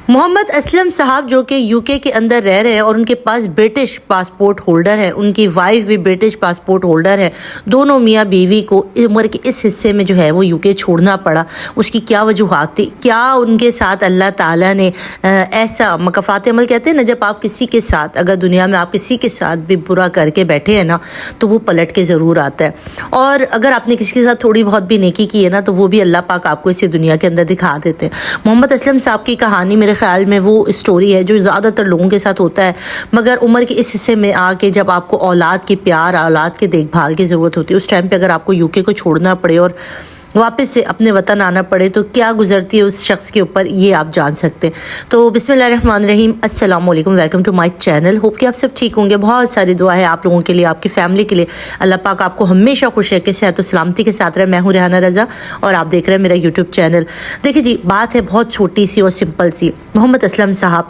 मोहम्मद असलम साहब जो कि यूके के अंदर रह रहे हैं और उनके पास ब्रिटिश पासपोर्ट होल्डर है, उनकी वाइफ भी ब्रिटिश पासपोर्ट होल्डर है। दोनों मियाँ बीवी को उम्र के इस हिस्से में जो है वो यूके छोड़ना पड़ा। उसकी क्या वजूहात थी, क्या उनके साथ अल्लाह ताला ने ऐसा मकफ़ात अमल कहते हैं ना, जब आप किसी के साथ अगर दुनिया में आप किसी के साथ भी बुरा करके बैठे हैं ना तो वो पलट के ज़रूर आता है। और अगर आपने किसी के साथ थोड़ी बहुत भी नेकी की है ना तो वो भी अल्लाह पाक आपको इसी दुनिया के अंदर दिखा देते हैं। मोहम्मद असलम साहब की कहानी मेरे ख्याल में वो स्टोरी है जो ज़्यादातर लोगों के साथ होता है, मगर उम्र के इस हिस्से में आके जब आपको औलाद की प्यार, औलाद की देखभाल की ज़रूरत होती है, उस टाइम पे अगर आपको यूके को छोड़ना पड़े और वापस से अपने वतन आना पड़े तो क्या गुजरती है उस शख्स के ऊपर, ये आप जान सकते हैं। तो बिस्मिल्लाहिर्रहमानिर्रहीम, अस्सलाम वालेकुम, welcome to my channel. Hope कि आप सब ठीक होंगे। बहुत सारी दुआ है आप लोगों के लिए, आपकी फैमिली के लिए। अल्लाह पाक आपको हमेशा खुश रखे, सेहत और सलामती के साथ रहे। मैं हूँ रेहाना रज़ा और आप देख रहे हैं मेरा यूट्यूब चैनल। देखिए जी, बात है बहुत छोटी सी और सिंपल सी। मोहम्मद असलम साहब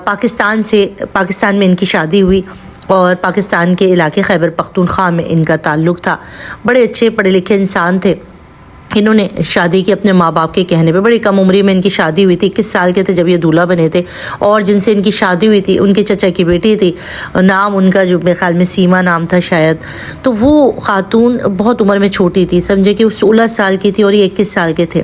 पाकिस्तान में इनकी शादी हुई और पाकिस्तान के इलाके खैबर पख्तूनख्वा में इनका ताल्लुक़ था। बड़े अच्छे पढ़े लिखे इंसान थे। इन्होंने शादी की अपने माँ बाप के कहने पे, बड़ी कम उम्री में इनकी शादी हुई थी। 21 साल के थे जब ये दूल्हा बने थे और जिनसे इनकी शादी हुई थी उनके चचा की बेटी थी, नाम उनका जो मेरे ख्याल में सीमा नाम था शायद। तो वो खातून बहुत उम्र में छोटी थी, समझे कि वो 16 साल की थी और ये 21 साल के थे।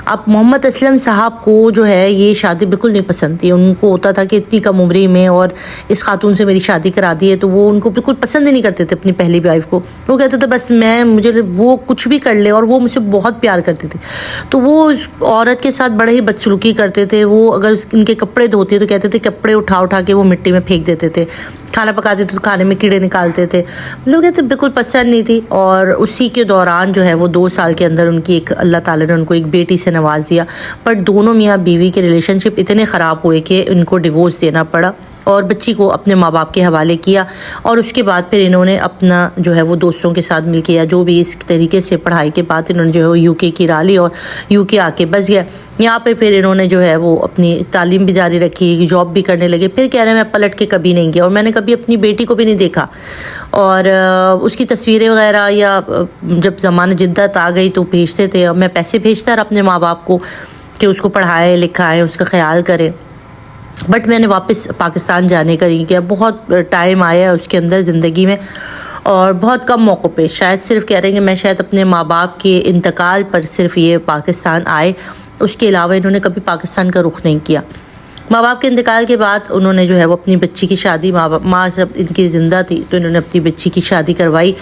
अब मोहम्मद असलम साहब को जो है ये शादी बिल्कुल नहीं पसंद थी। उनको होता था कि इतनी कम उम्री में और इस खातून से मेरी शादी करा दी है, तो वो उनको बिल्कुल पसंद ही नहीं करते थे अपनी पहली वाइफ को। वो कहते थे बस मुझे वो कुछ भी कर ले, और वो मुझसे बहुत प्यार करते थे। तो वो औरत के साथ बड़ा ही बदसलूकी करते थे। वो अगर इनके कपड़े धोते तो कहते थे कपड़े उठा उठा के वो मिट्टी में फेंक देते थे। खाना पकाते थे तो खाने में कीड़े निकालते थे। मतलब कहते बिल्कुल पसंद नहीं थी। और उसी के दौरान जो है वो 2 साल के अंदर उनकी एक अल्लाह ताला ने उनको एक बेटी से नवाज दिया। पर दोनों मियाँ बीवी के रिलेशनशिप इतने ख़राब हुए कि इनको डिवोर्स देना पड़ा और बच्ची को अपने माँ बाप के हवाले किया। और उसके बाद फिर इन्होंने अपना जो है वो दोस्तों के साथ मिल किया, जो भी इस तरीके से पढ़ाई के बाद इन्होंने जो है वो यूके की राह ली और यूके आके बस गया। यहाँ पे फिर इन्होंने जो है वो अपनी तालीम भी जारी रखी, जॉब भी करने लगे। फिर कह रहे हैं मैं पलट के कभी नहीं गया और मैंने कभी अपनी बेटी को भी नहीं देखा। और उसकी तस्वीरें वगैरह या जब ज़माना जिद्दत आ गई तो भेजते थे। मैं पैसे भेजता रहा अपने माँ बाप को कि उसको पढ़ाएं लिखाएं, उसका ख्याल करें। बट मैंने वापस पाकिस्तान जाने का नहीं किया। बहुत टाइम आया उसके अंदर ज़िंदगी में और बहुत कम मौक़ों पे, शायद सिर्फ कह रहे हैं कि मैं शायद अपने माँ बाप के इंतकाल पर सिर्फ ये पाकिस्तान आए, उसके अलावा इन्होंने कभी पाकिस्तान का रुख नहीं किया। माँ बाप के इंतकाल के बाद उन्होंने जो है वो अपनी बच्ची की शादी, माँ जब इनकी ज़िंदा थी तो इन्होंने अपनी बच्ची की शादी करवाई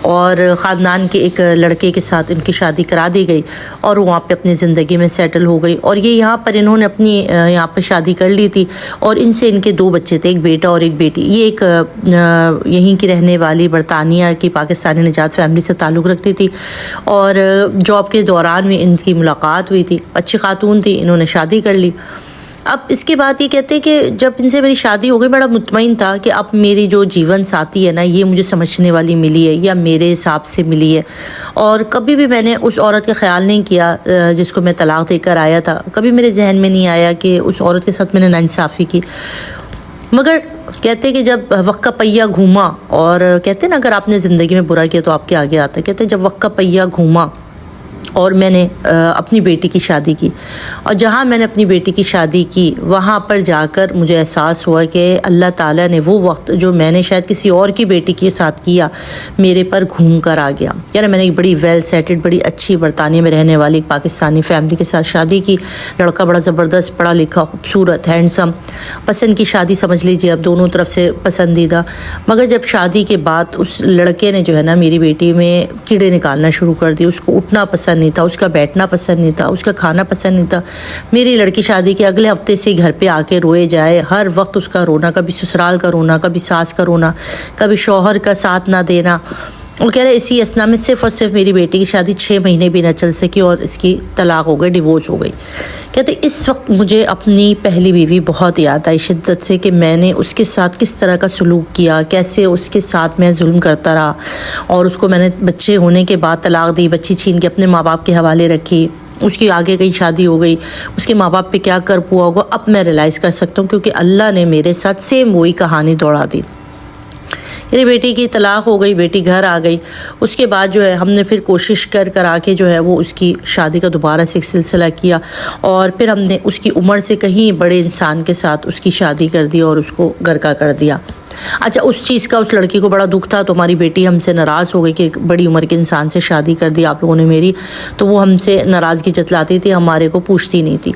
और ख़ानदान के एक लड़के के साथ इनकी शादी करा दी गई और वहाँ पे अपनी ज़िंदगी में सेटल हो गई। और ये यहाँ पर इन्होंने अपनी यहाँ पर शादी कर ली थी और इनसे इनके 2 बच्चे थे, एक बेटा और एक बेटी। ये एक यहीं की रहने वाली बरतानिया की पाकिस्तानी निजात फैमिली से ताल्लुक़ रखती थी और जॉब के दौरान में इनकी मुलाकात हुई थी। अच्छी खातून थी, इन्होंने शादी कर ली। अब इसके बाद ये कहते हैं कि जब इनसे मेरी शादी हो गई, बड़ा मुतमईन था कि अब मेरी जो जीवन साथी है ना ये मुझे समझने वाली मिली है या मेरे हिसाब से मिली है। और कभी भी मैंने उस औरत का ख्याल नहीं किया जिसको मैं तलाक देकर आया था। कभी मेरे जहन में नहीं आया कि उस औरत के साथ मैंने नाइंसाफ़ी की। मगर कहते हैं कि जब वक्त का पहिया घूमा, और कहते हैं ना अगर आपने ज़िंदगी में बुरा किया तो आपके आगे आता है। कहते हैं जब वक्त का पहिया घूमा और मैंने अपनी बेटी की शादी की, और जहाँ मैंने अपनी बेटी की शादी की वहाँ पर जाकर मुझे एहसास हुआ कि अल्लाह ताला ने वो वक्त जो मैंने शायद किसी और की बेटी के साथ किया मेरे पर घूम कर आ गया। यार मैंने एक बड़ी वेल सेटेड, बड़ी अच्छी बरतानिया में रहने वाली एक पाकिस्तानी फैमिली के साथ शादी की। लड़का बड़ा ज़बरदस्त, पढ़ा लिखा, खूबसूरत, हैंडसम, पसंद की शादी समझ लीजिए, अब दोनों तरफ से पसंदीदा। मगर जब शादी के बाद उस लड़के ने जो है ना मेरी बेटी में कीड़े निकालना शुरू कर दिए। उसको उठना पसंद नहीं था, उसका बैठना पसंद नहीं था, उसका खाना पसंद नहीं था। मेरी लड़की शादी के अगले हफ्ते से घर पे आके रोए जाए, हर वक्त उसका रोना, कभी ससुराल का रोना, कभी सास का रोना, कभी शौहर का साथ ना देना। वो कह रहे इसी असना में सिर्फ और सिर्फ मेरी बेटी की शादी 6 महीने भी ना चल सकी और इसकी तलाक हो गई, डिवोर्स हो गई। कहते इस वक्त मुझे अपनी पहली बीवी बहुत याद आई शिद्दत से कि मैंने उसके साथ किस तरह का सलूक किया, कैसे उसके साथ मैं जुल्म करता रहा और उसको मैंने बच्चे होने के बाद तलाक दी, बच्ची छीन के अपने माँ बाप के हवाले रखी। उसकी आगे कहीं शादी हो गई, उसके माँ बाप पे क्या कर हुआ होगा अब मैं रियलाइज़ कर सकता हूँ, क्योंकि अल्लाह ने मेरे साथ सेम वही कहानी दौड़ा दी। میری بیٹی کی طلاق ہو گئی، بیٹی گھر آ گئی۔ اس کے بعد جو ہے ہم نے پھر کوشش کر کے جو ہے وہ اس کی شادی کا دوبارہ سے ایک سلسلہ کیا، اور پھر ہم نے اس کی عمر سے کہیں بڑے انسان کے ساتھ اس کی شادی کر دی اور اس کو گھر کا کر دیا۔ اچھا، اس چیز کا اس لڑکی کو بڑا دکھ تھا، تو ہماری بیٹی ہم سے ناراض ہو گئی کہ بڑی عمر کے انسان سے شادی کر دی آپ لوگوں نے میری، تو وہ ہم سے ناراضگی جتلاتی تھی، ہمارے کو پوچھتی نہیں تھی۔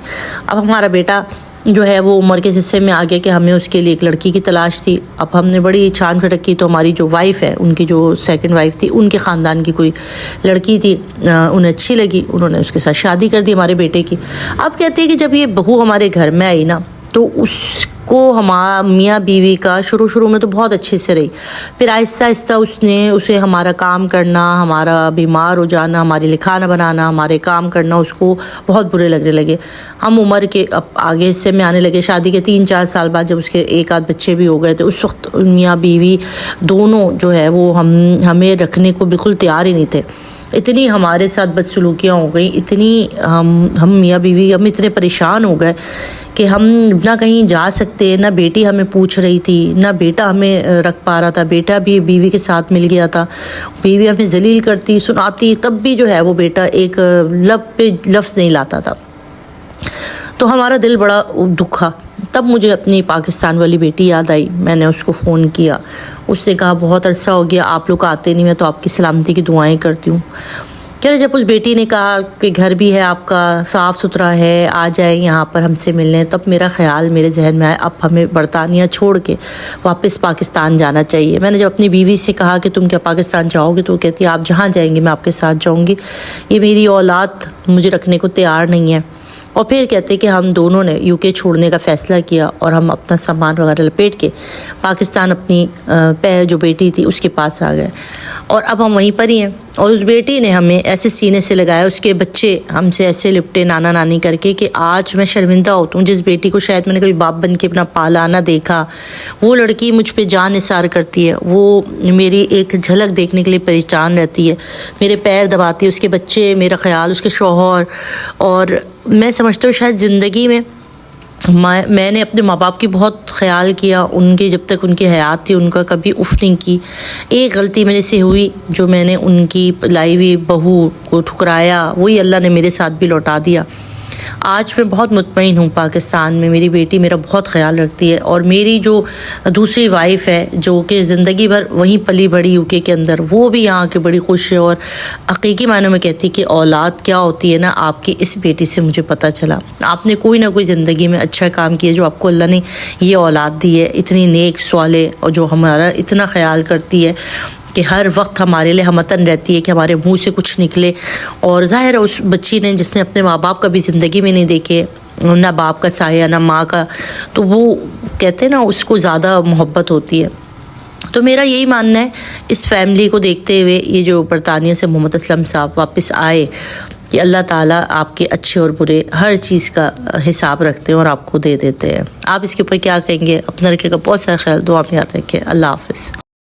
اب ہمارا بیٹا جو ہے وہ عمر کے حصے میں آ گیا کہ ہمیں اس کے لیے ایک لڑکی کی تلاش تھی۔ اب ہم نے بڑی چھان پھٹک کی، تو ہماری جو وائف ہے، ان کی جو سیکنڈ وائف تھی، ان کے خاندان کی کوئی لڑکی تھی، انہیں اچھی لگی، انہوں نے اس کے ساتھ شادی کر دی ہمارے بیٹے کی۔ اب کہتے ہیں کہ جب یہ بہو ہمارے گھر میں آئی نا، تو اس کو ہمارا میاں بیوی کا شروع میں تو بہت اچھے سے رہی، پھر آہستہ آہستہ اسے ہمارا کام کرنا، ہمارا بیمار ہو جانا، ہمارے لیے کھانا بنانا، ہمارے کام کرنا اس کو بہت برے لگنے لگے۔ ہم عمر کے اب آگے حصے میں آنے لگے، شادی کے 3-4 سال بعد جب اس کے ایک آدھ بچے بھی ہو گئے، تو اس وقت میاں بیوی دونوں جو ہے وہ ہمیں رکھنے کو بالکل تیار ہی نہیں تھے۔ اتنی ہمارے ساتھ بدسلوکیاں ہو گئی، اتنی ہم میاں بیوی ہم اتنے پریشان ہو گئے کہ ہم نہ کہیں جا سکتے، نہ بیٹی ہمیں پوچھ رہی تھی، نہ بیٹا ہمیں رکھ پا رہا تھا، بیٹا بھی بیوی کے ساتھ مل گیا تھا، بیوی ہمیں ذلیل کرتی سناتی، تب بھی جو ہے وہ بیٹا ایک لب پہ لفظ نہیں لاتا تھا۔ تو ہمارا دل بڑا دکھا۔ تب مجھے اپنی پاکستان والی بیٹی یاد آئی، میں نے اس کو فون کیا، اس نے کہا بہت عرصہ ہو گیا آپ لوگ آتے نہیں، میں تو آپ کی سلامتی کی دعائیں کرتی ہوں۔ کہ جب اس بیٹی نے کہا کہ گھر بھی ہے آپ کا، صاف ستھرا ہے، آ جائیں یہاں پر ہم سے ملنے، تب میرا خیال میرے ذہن میں آیا اب ہمیں برطانیہ چھوڑ کے واپس پاکستان جانا چاہیے۔ میں نے جب اپنی بیوی سے کہا کہ تم کیا پاکستان جاؤ گے، تو وہ کہتی ہے آپ جہاں جائیں گے میں آپ کے ساتھ جاؤں گی، یہ میری اولاد مجھے رکھنے کو تیار نہیں ہے۔ اور پھر کہتے کہ ہم دونوں نے UK چھوڑنے کا فیصلہ کیا، اور ہم اپنا سامان وغیرہ لپیٹ کے پاکستان اپنی جو بیٹی تھی اس کے پاس آ گئے، اور اب ہم وہیں پر ہی ہیں۔ اور اس بیٹی نے ہمیں ایسے سینے سے لگایا، اس کے بچے ہم سے ایسے لپٹے نانا نانی کر کے کہ آج میں شرمندہ ہوتا ہوں، جس بیٹی کو شاید میں نے کبھی باپ بن کے اپنا پالا نہ دیکھا، وہ لڑکی مجھ پہ جان نثار کرتی ہے، وہ میری ایک جھلک دیکھنے کے لیے پریشان رہتی ہے، میرے پیر دباتی ہے، اس کے بچے، میرا خیال، اس کے شوہر۔ اور میں سمجھتا ہوں شاید زندگی میں میں نے اپنے ماں باپ کی بہت خیال کیا، ان کے جب تک ان کی حیات تھی ان کا کبھی اف نہیں کی۔ ایک غلطی میرے سے ہوئی جو میں نے ان کی لائی ہوئی بہو کو ٹھکرایا، وہی اللہ نے میرے ساتھ بھی لوٹا دیا۔ آج میں بہت مطمئن ہوں پاکستان میں، میری بیٹی میرا بہت خیال رکھتی ہے، اور میری جو دوسری وائف ہے جو کہ زندگی بھر وہیں پلی بڑی UK کے اندر، وہ بھی یہاں کے بڑی خوش ہے، اور حقیقی معنوں میں کہتی کہ اولاد کیا ہوتی ہے نا، آپ کی اس بیٹی سے مجھے پتہ چلا۔ آپ نے کوئی نہ کوئی زندگی میں اچھا کام کیا جو آپ کو اللہ نے یہ اولاد دی ہے، اتنی نیک صالح، اور جو ہمارا اتنا خیال کرتی ہے کہ ہر وقت ہمارے لیے ہمتن رہتی ہے کہ ہمارے منہ سے کچھ نکلے۔ اور ظاہر ہے اس بچی نے جس نے اپنے ماں باپ کبھی زندگی میں نہیں دیکھے، نہ باپ کا سایہ نہ ماں کا، تو وہ کہتے ہیں نا اس کو زیادہ محبت ہوتی ہے۔ تو میرا یہی ماننا ہے اس فیملی کو دیکھتے ہوئے، یہ جو برطانیہ سے محمد اسلم صاحب واپس آئے، کہ اللہ تعالیٰ آپ کے اچھے اور برے ہر چیز کا حساب رکھتے ہیں اور آپ کو دے دیتے ہیں۔ آپ اس کے اوپر کیا کہیں گے؟ اپنا رکھے گا بہت سارا خیال، دعا میں یاد رکھیں۔ اللہ حافظ۔